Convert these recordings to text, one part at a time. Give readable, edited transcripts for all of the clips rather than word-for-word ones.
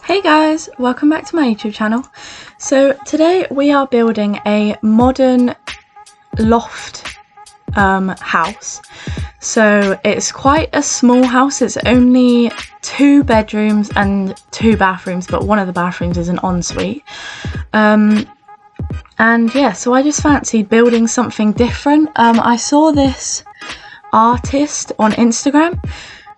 Hey guys, welcome back to my YouTube channel. So today we are building a modern loft house. So it's quite a small house. It's only 2 bedrooms and 2 bathrooms, but one of the bathrooms is an ensuite. And yeah, so I just fancied building something different. I saw this artist on Instagram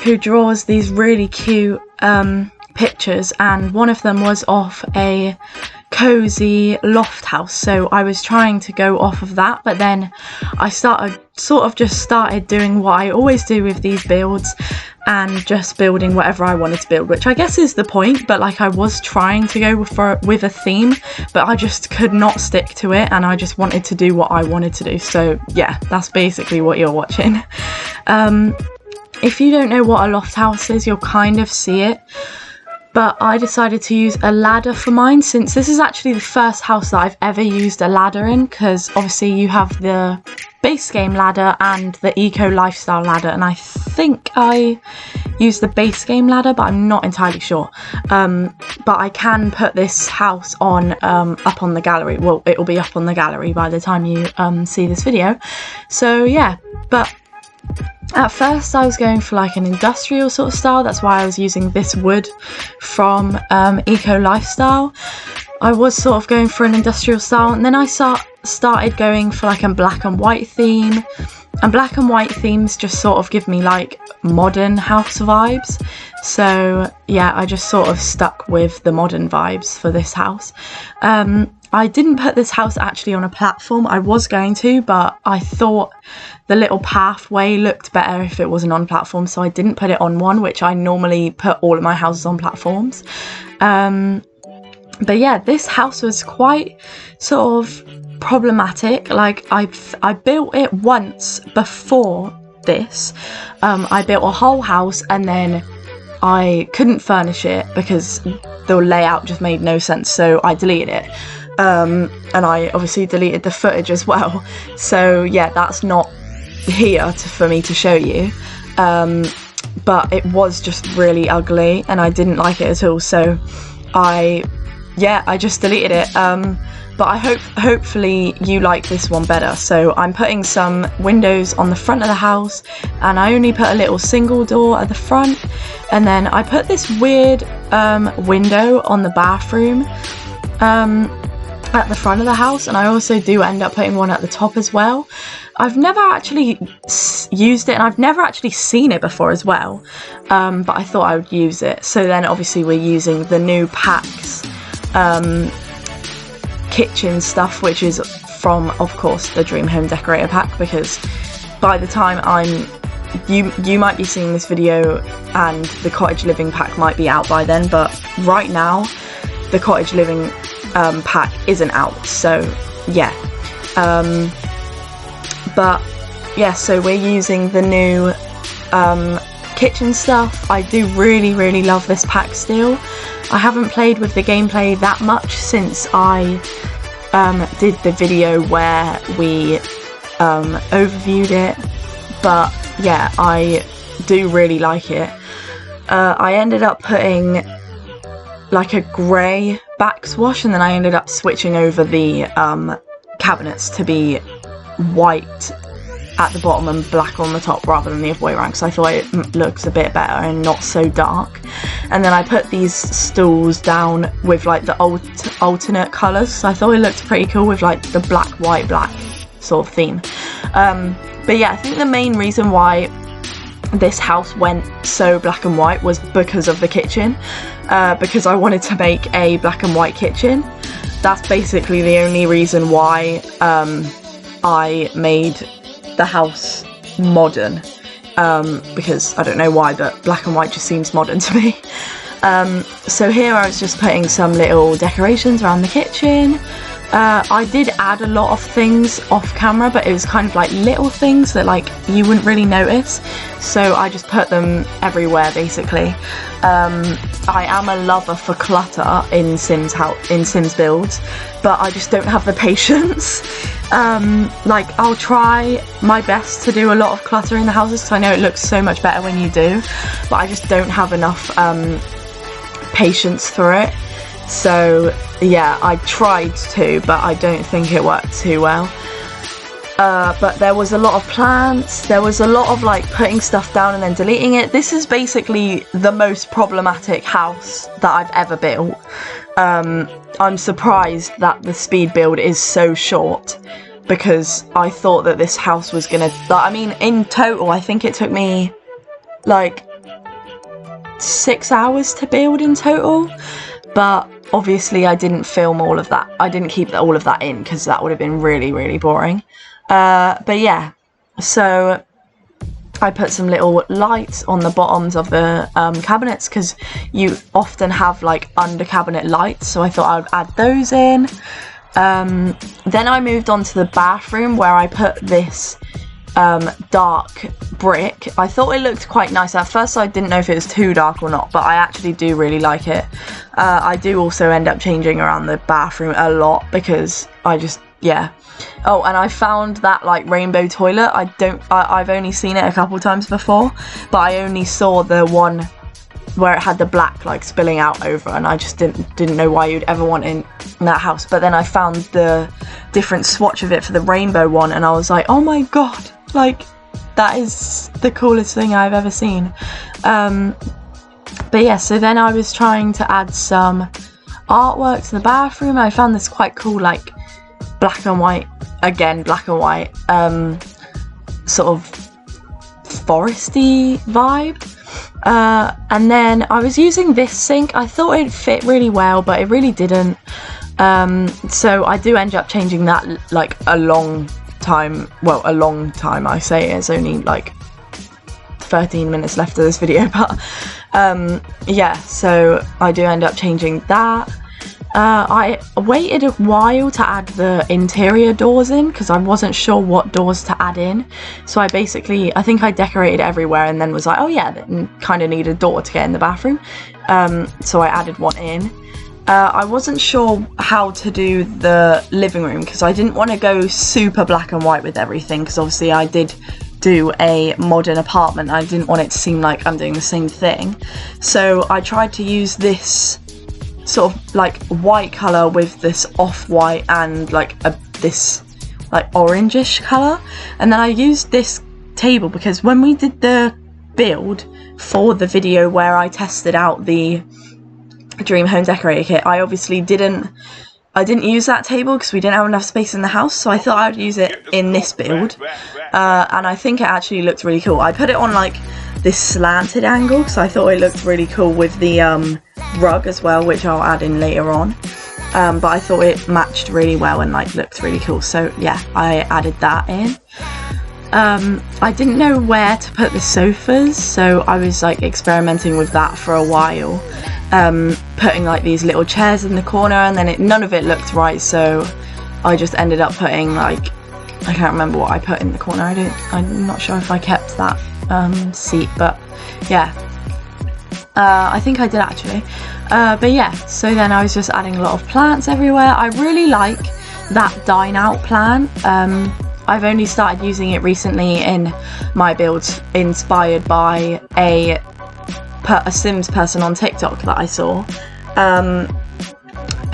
who draws these really cute pictures, and one of them was of a cozy loft house, so I was trying to go off of that, but then I started doing what I always do with these builds and just building whatever I wanted to build, which I guess is the point, but like I was trying to go with a theme, but I just could not stick to it, and I just wanted to do what I wanted to do. So yeah, that's basically what you're watching. If you don't know what a loft house is, you'll kind of see it. But I decided to use a ladder for mine, since this is actually the first house that I've ever used a ladder in, because obviously you have the base game ladder and the eco lifestyle ladder, and I think I used the base game ladder, but I'm not entirely sure. But I can put this house on up on the gallery. Well, it will be up on the gallery by the time you see this video. So yeah, but at first I was going for like an industrial sort of style. That's why I was using this wood from Eco Lifestyle. I was sort of going for an industrial style, and then I started going for like a black and white theme. And black and white themes just sort of give me like modern house vibes. So yeah, I just sort of stuck with the modern vibes for this house. I didn't put this house actually on a platform. I was going to, but I thought the little pathway looked better if it wasn't on platform, so I didn't put it on one, which I normally put all of my houses on platforms. But yeah, this house was quite sort of problematic. Like I built it once before this. I built a whole house and then I couldn't furnish it because the layout just made no sense, so I deleted it. And I obviously deleted the footage as well, so yeah, that's not here for me to show you, but it was just really ugly and I didn't like it at all, so I just deleted it. But I hopefully you like this one better. So I'm putting some windows on the front of the house, and I only put a little single door at the front, and then I put this weird window on the bathroom at the front of the house, and I also do end up putting one at the top as well. I've never actually used it, and I've never actually seen it before as well, but I thought I would use it. So then obviously we're using the new packs kitchen stuff, which is from, of course, the Dream Home Decorator pack, because by the time you might be seeing this video and the cottage living pack might be out by then, but right now the cottage living pack isn't out, so yeah. But yeah, so we're using the new kitchen stuff. I do really love this pack still. I haven't played with the gameplay that much since I did the video where we overviewed it, but yeah, I do really like it. I ended up putting like a grey backswash, and then I ended up switching over the cabinets to be white at the bottom and black on the top rather than the other way around, because I thought it looks a bit better and not so dark. And then I put these stools down with like the alternate colours, so I thought it looked pretty cool with like the black, white, black sort of theme. But yeah, I think the main reason why this house went so black and white was because of the kitchen, because I wanted to make a black and white kitchen. That's basically the only reason why I made the house modern, because I don't know why, but black and white just seems modern to me. So here I was just putting some little decorations around the kitchen. I did add a lot of things off camera, but it was kind of like little things that like you wouldn't really notice, so I just put them everywhere basically. I am a lover for clutter in Sims builds, but I just don't have the patience. Like I'll try my best to do a lot of clutter in the houses because I know it looks so much better when you do, but I just don't have enough patience through it. So yeah, I tried to, but I don't think it worked too well. But there was a lot of plants, there was a lot of like putting stuff down and then deleting it. This is basically the most problematic house that I've ever built. I'm surprised that the speed build is so short, because I thought that this house was gonna, I mean, in total I think it took me like 6 hours to build in total, but obviously I didn't film all of that. I didn't keep all of that in because that would have been really, really boring. But yeah, so I put some little lights on the bottoms of the cabinets, because you often have like under cabinet lights, so I thought I would add those in. Then I moved on to the bathroom, where I put this dark brick. I thought it looked quite nice. At first I didn't know if it was too dark or not, but I actually do really like it. I do also end up changing around the bathroom a lot, because I just, yeah. Oh, and I found that like rainbow toilet. I've only seen it a couple times before, but I only saw the one where it had the black like spilling out over, and I just didn't know why you'd ever want in that house. But then I found the different swatch of it for the rainbow one, and I was like, oh my god, like that is the coolest thing I've ever seen. But yeah, so then I was trying to add some artwork to the bathroom. I found this quite cool, like black and white, again black and white, sort of foresty vibe. And then I was using this sink. I thought it fit really well, but it really didn't. So I do end up changing that like a long time. Well, a long time, I say. It's only like 13 minutes left of this video, but yeah, so I do end up changing that. I waited a while to add the interior doors in, because I wasn't sure what doors to add in. So I think I decorated everywhere and then was like, oh yeah, that kind of need a door to get in the bathroom. So I added one in. I wasn't sure how to do the living room, because I didn't want to go super black and white with everything, because obviously I did do a modern apartment. I didn't want it to seem like I'm doing the same thing. So I tried to use this sort of like white colour with this off-white and like this like orangish colour, and then I used this table because when we did the build for the video where I tested out the dream home decorator kit, I obviously didn't use that table because we didn't have enough space in the house, so I thought I'd use it in this build, and I think it actually looked really cool. I put it on like this slanted angle because I thought it looked really cool with the rug as well, which I'll add in later on, but I thought it matched really well and like looked really cool, so yeah, I added that in. I didn't know where to put the sofas, so I was like experimenting with that for a while, putting like these little chairs in the corner, and then none of it looked right, so I just ended up putting like, I can't remember what I put in the corner. I'm not sure if I kept that seat, but yeah, I think I did actually. But yeah, so then I was just adding a lot of plants everywhere. I really like that dine out plant. I've only started using it recently in my builds, inspired by a Sims person on TikTok that I saw,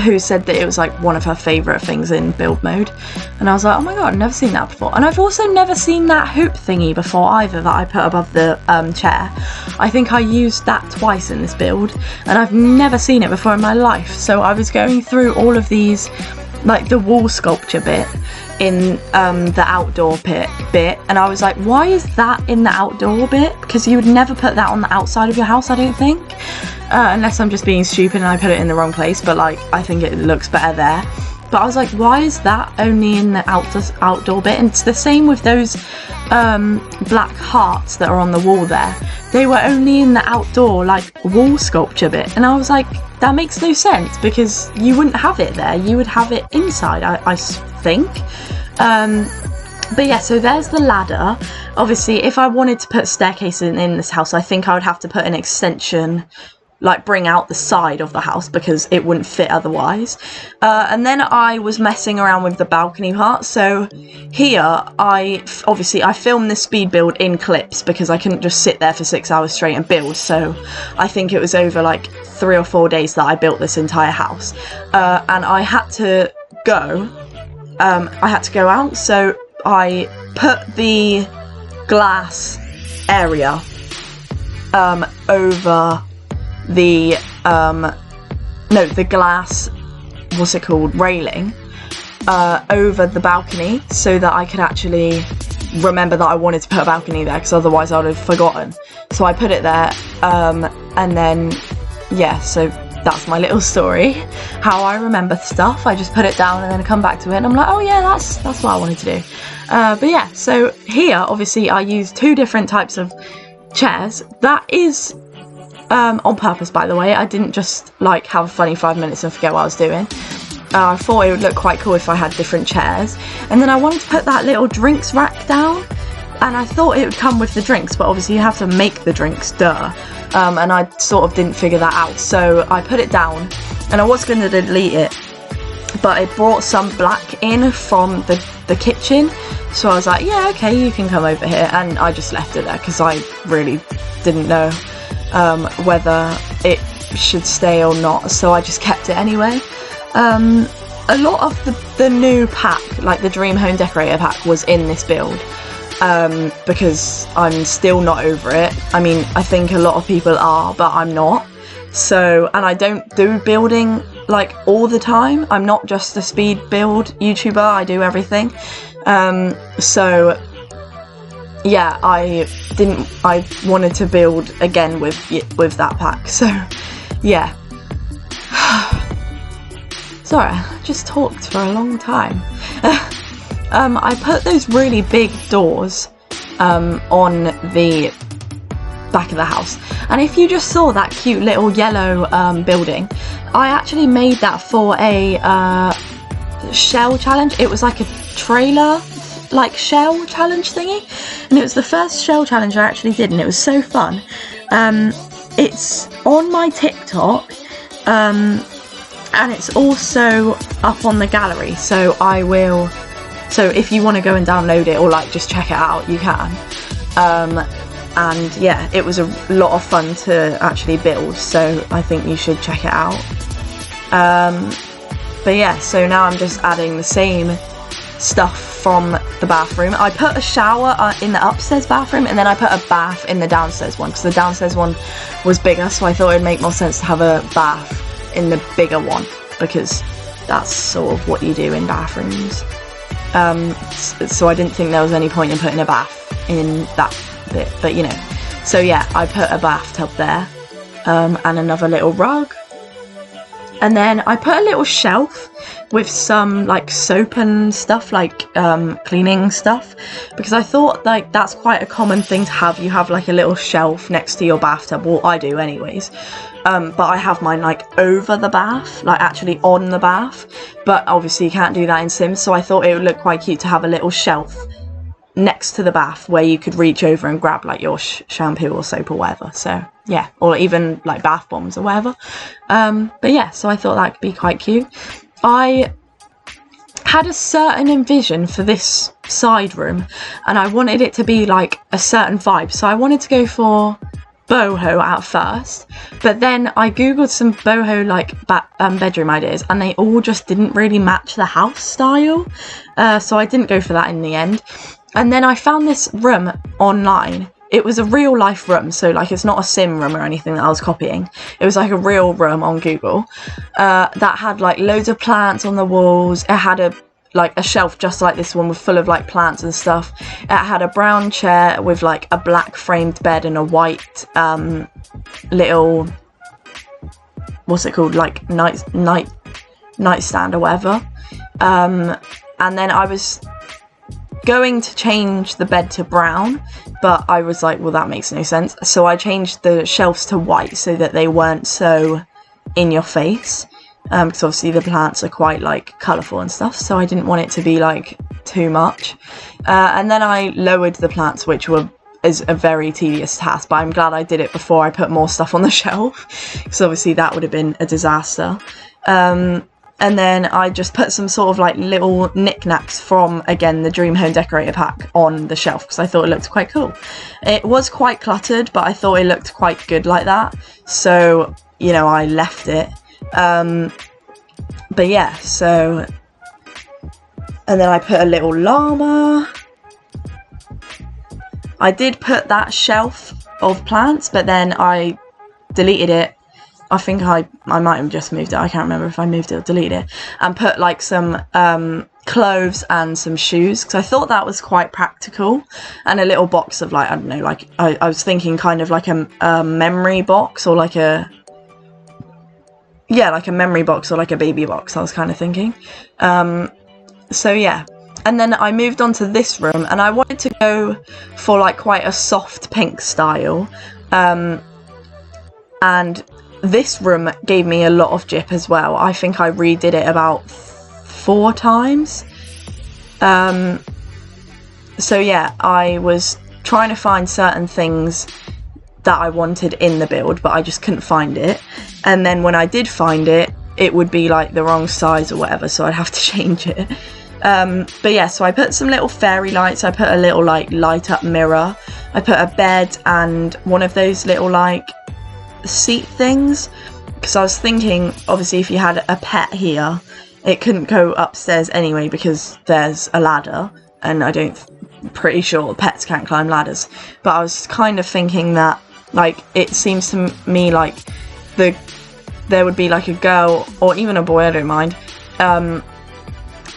who said that it was like one of her favourite things in build mode, and I was like, oh my god, I've never seen that before. And I've also never seen that hoop thingy before either that I put above the chair. I think I used that twice in this build, and I've never seen it before in my life. So I was going through all of these, like the wall sculpture bit in the outdoor bit, and I was like, why is that in the outdoor bit? Because you would never put that on the outside of your house, I don't think, unless I'm just being stupid and I put it in the wrong place, but like I think it looks better there. But I was like, why is that only in the outdoor bit? And it's the same with those black hearts that are on the wall there. They were only in the outdoor like wall sculpture bit, and I was like, that makes no sense, because you wouldn't have it there, you would have it inside, I think. But yeah, so there's the ladder. Obviously, if I wanted to put staircases in this house, I think I would have to put an extension like bring out the side of the house because it wouldn't fit otherwise. And then I was messing around with the balcony part. So here I filmed this speed build in clips because I couldn't just sit there for 6 hours straight and build. So I think it was over like 3 or 4 days that I built this entire house. And I had to go out, so I put the glass area over the the glass, what's it called, railing over the balcony, so that I could actually remember that I wanted to put a balcony there, because otherwise I would have forgotten. So I put it there, and then yeah, so that's my little story, how I remember stuff. I just put it down and then come back to it and I'm like, oh yeah, that's what I wanted to do. But yeah, so here obviously I use 2 different types of chairs. That is on purpose, by the way. I didn't just like have a funny 5 minutes and forget what I was doing. I thought it would look quite cool if I had different chairs. And then I wanted to put that little drinks rack down, and I thought it would come with the drinks, but obviously you have to make the drinks, duh. And I sort of didn't figure that out, so I put it down, and I was going to delete it, but it brought some black in from the kitchen, so I was like, yeah, okay, you can come over here, and I just left it there because I really didn't know whether it should stay or not, so I just kept it anyway. A lot of the new pack, like the Dream Home Decorator pack, was in this build, because I'm still not over it. I mean, I think a lot of people are, but I'm not. So, and I don't do building like all the time. I'm not just a speed build YouTuber, I do everything. So yeah, I wanted to build again with that pack. So yeah. Sorry, I just talked for a long time. I put those really big doors on the back of the house, and if you just saw that cute little yellow building, I actually made that for a shell challenge. It was like a trailer like shell challenge thingy, and it was the first shell challenge I actually did, and it was so fun. It's on my TikTok, and it's also up on the gallery, so if you want to go and download it or like just check it out, you can. And yeah, it was a lot of fun to actually build, so I think you should check it out. But yeah, so now I'm just adding the same stuff from the bathroom. I put a shower in the upstairs bathroom, and then I put a bath in the downstairs one, because the downstairs one was bigger, so I thought it would make more sense to have a bath in the bigger one, because that's sort of what you do in bathrooms. So I didn't think there was any point in putting a bath in that bit, but you know. So yeah, I put a bathtub there, and another little rug, and then I put a little shelf with some like soap and stuff, like cleaning stuff, because I thought like that's quite a common thing to have. You have like a little shelf next to your bathtub, well I do anyways. But I have mine like over the bath, like actually on the bath, but obviously you can't do that in Sims, so I thought it would look quite cute to have a little shelf next to the bath where you could reach over and grab like your shampoo or soap or whatever. So yeah, or even like bath bombs or whatever. But yeah, so I thought that could be quite cute. I had a certain envision for this side room, and I wanted it to be like a certain vibe, so I wanted to go for boho at first, but then I googled some boho like bedroom ideas, and they all just didn't really match the house style, so I didn't go for that in the end. And then I found this room online. It was a real life room, so like it's not a sim room or anything that I was copying. It was like a real room on Google, that had like loads of plants on the walls. It had a shelf just like this one, with full of like plants and stuff. It had a brown chair with like a black framed bed and a white little, what's it called, like nightstand or whatever. And then I was going to change the bed to brown, but I was like, well, that makes no sense, so I changed the shelves to white so that they weren't so in your face, because obviously the plants are quite like colourful and stuff, so I didn't want it to be like too much. And then I lowered the plants, which were is a very tedious task, but I'm glad I did it before I put more stuff on the shelf, because obviously that would have been a disaster. And then I just put some sort of like little knickknacks from, again, the Dream Home Decorator pack on the shelf because I thought it looked quite cool. It was quite cluttered, but I thought it looked quite good like that. So, you know, I left it. But yeah, so... And then I put a little llama. I did put that shelf of plants, but then I deleted it. I think I might have just moved it. I can't remember if I moved it or deleted it. And put like some clothes and some shoes, because I thought that was quite practical. And a little box of like, I don't know, like I was thinking kind of like a memory box, or like a... Yeah, like a memory box or like a baby box, I was kind of thinking. So yeah. And then I moved on to this room, and I wanted to go for like quite a soft pink style. And this room gave me a lot of gyp as well. I think I redid it about 4 times. So yeah, I was trying to find certain things that I wanted in the build, but I just couldn't find it. And then when I did find it, it would be like the wrong size or whatever, so I'd have to change it. But yeah, so I put some little fairy lights. I put a little like light up mirror. I put a bed and one of those little like seat things, because I was thinking obviously if you had a pet here, it couldn't go upstairs anyway because there's a ladder, and pretty sure pets can't climb ladders. But I was kind of thinking that like it seems to me like there would be like a girl or even a boy, I don't mind,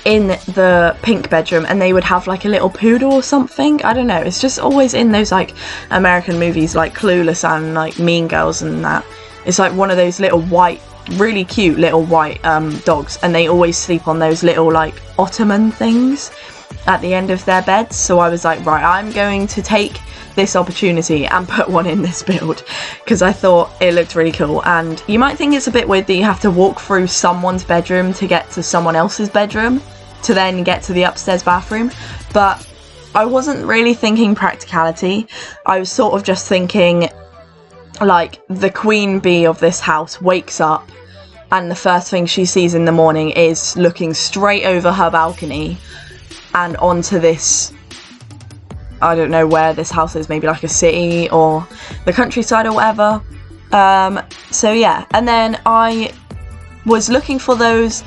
in the pink bedroom, and they would have like a little poodle or something. I don't know, it's just always in those like American movies like Clueless and like Mean Girls and that. It's like one of those little white, really cute little white dogs, and they always sleep on those little like ottoman things at the end of their beds. So I was like, right, I'm going to take this opportunity and put one in this build, because I thought it looked really cool. And you might think it's a bit weird that you have to walk through someone's bedroom to get to someone else's bedroom to then get to the upstairs bathroom, but I wasn't really thinking practicality. I was sort of just thinking like the queen bee of this house wakes up and the first thing she sees in the morning is looking straight over her balcony and onto this, I don't know where this house is, maybe like a city or the countryside or whatever. So yeah, and then I was looking for those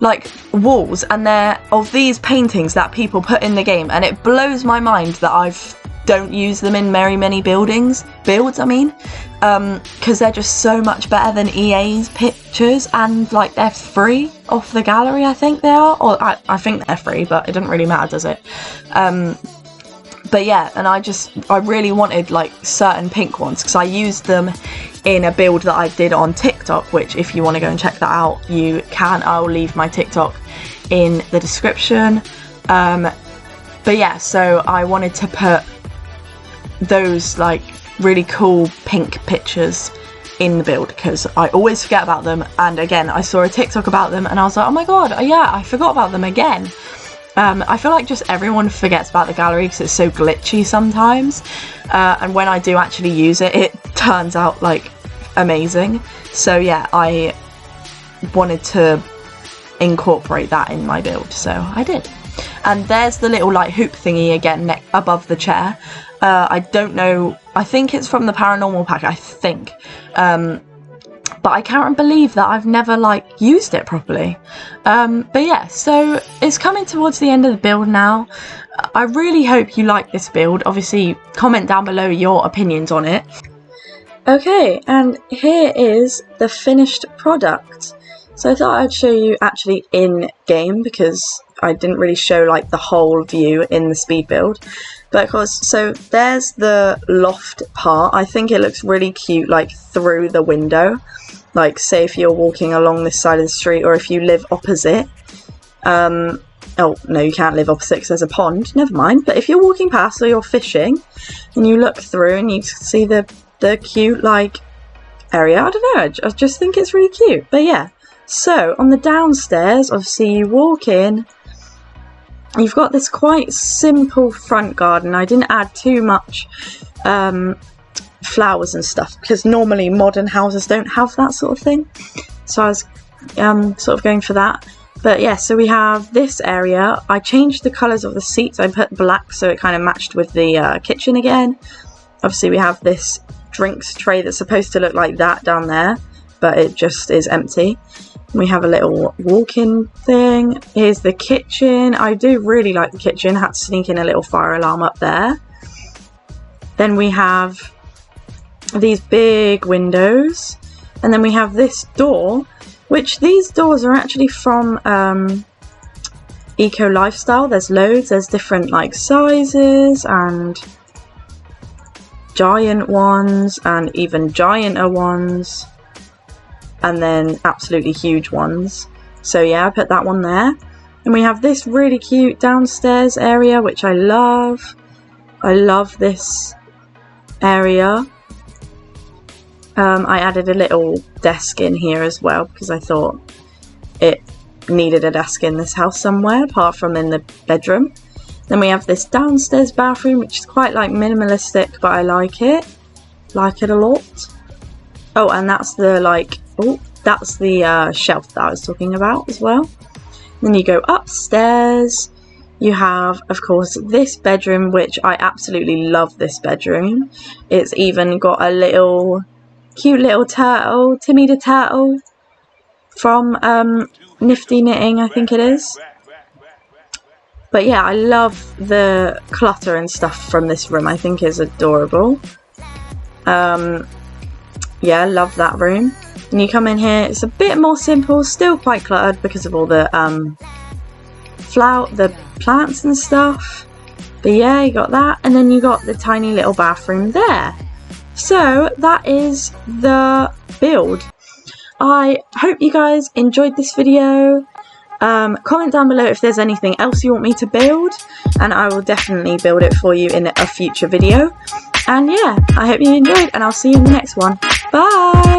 like walls, and they're of these paintings that people put in the game, and it blows my mind that I don't use them in very many builds, I mean, because they're just so much better than EA's pictures, and like they're free off the gallery, I think they are, or I think they're free, but it doesn't really matter, does it? But yeah, and I really wanted like certain pink ones, because I used them in a build that I did on TikTok, which if you want to go and check that out, you can. I'll leave my TikTok in the description. But yeah, so I wanted to put those like really cool pink pictures in the build, because I always forget about them. And again, I saw a TikTok about them and I was like, oh my god, yeah, I forgot about them again. I feel like just everyone forgets about the gallery because it's so glitchy sometimes, and when I do actually use it, it turns out like amazing. So yeah, I wanted to incorporate that in my build, so I did. And there's the little like hoop thingy again above the chair. I don't know, I think it's from the paranormal pack, I think. But I can't believe that I've never like used it properly. But yeah, so it's coming towards the end of the build now. I really hope you like this build. Obviously, comment down below your opinions on it. Okay, and here is the finished product. So I thought I'd show you actually in game, because I didn't really show like the whole view in the speed build. But of course, so there's the loft part. I think it looks really cute like through the window. Like say if you're walking along this side of the street, or if you live opposite. Oh no, you can't live opposite because there's a pond, never mind. But if you're walking past or you're fishing and you look through and you see the cute like area, I don't know, I just think it's really cute. But yeah, so on the downstairs, obviously you walk in you've got this quite simple front garden. I didn't add too much flowers and stuff because normally modern houses don't have that sort of thing, so I was sort of going for that. But yeah, so we have this area. I changed the colours of the seats. I put black so it kind of matched with the kitchen again. Obviously we have this drinks tray that's supposed to look like that down there, but it just is empty. We have a little walk-in thing. Here's the kitchen. I do really like the kitchen. Had to sneak in a little fire alarm up there. Then we have these big windows. And then we have this door, which these doors are actually from Eco Lifestyle. There's loads. There's different like sizes and giant ones and even gianter ones. And then absolutely huge ones. So yeah, I put that one there. And we have this really cute downstairs area, which I love. I love this area. I added a little desk in here as well because I thought it needed a desk in this house somewhere apart from in the bedroom. Then we have this downstairs bathroom, which is quite like minimalistic, but I like it. Like it a lot. Oh, and that's the like, oh, that's the shelf that I was talking about as well. Then you go upstairs. You have, of course, this bedroom, which I absolutely love this bedroom. It's even got a little, cute little turtle, Timmy the Turtle, from Nifty Knitting, I think it is. But yeah, I love the clutter and stuff from this room. I think it's adorable. Yeah, love that room. And you come in here, it's a bit more simple, still quite cluttered because of all the the plants and stuff. But yeah, you got that, and then you got the tiny little bathroom there. So that is the build. I hope you guys enjoyed this video. Comment down below if there's anything else you want me to build, and I will definitely build it for you in a future video. And yeah, I hope you enjoyed, and I'll see you in the next one. Bye!